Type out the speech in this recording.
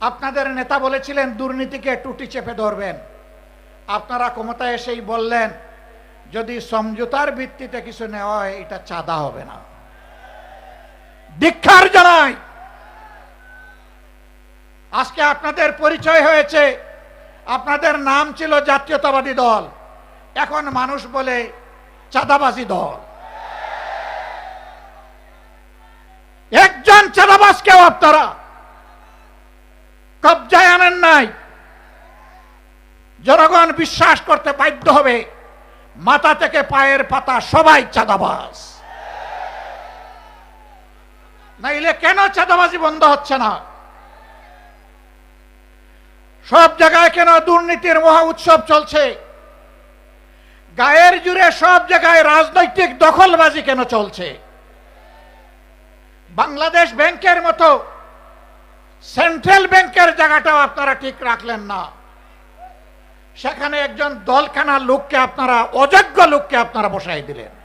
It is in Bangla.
আপনাদের নেতা বলেছিলেন দুর্নীতিকে টুটি চেপে ধরবেন। আপনারা ক্ষমতায় এসেই বললেন যদি সমঝোতার ভিত্তিতে কিছু নেওয়া হয় এটা চাঁদা হবে না। ধিক্কার জানাই। আজকে আপনাদের পরিচয় হয়েছে, আপনাদের নাম ছিল জাতীয়তাবাদী দল, এখন মানুষ বলে চাঁদাবাজি দল। একজন চাঁদাবাজকেও আপনারা কবজায় আনেন নাই। জনগণ বিশ্বাস করতে বাধ্য হবে মাথা থেকে পায়ের পাতা সবাই চাঁদাবাজ। নাইলে কেন চাঁদাবাজি বন্ধ হচ্ছে না? সব জায়গায় কেন দুর্নীতির মহা উৎসব চলছে? গায়ের জুড়ে সব জায়গায় রাজনৈতিক দখলবাজি কেন চলছে? বাংলাদেশ ব্যাংকের মতো সেন্ট্রাল ব্যাংকের জায়গাটাও আপনারা ঠিক রাখলেন না। সেখানে একজন দলখানা লোককে আপনারা, অযোগ্য লোককে আপনারা বসাই দিলেন।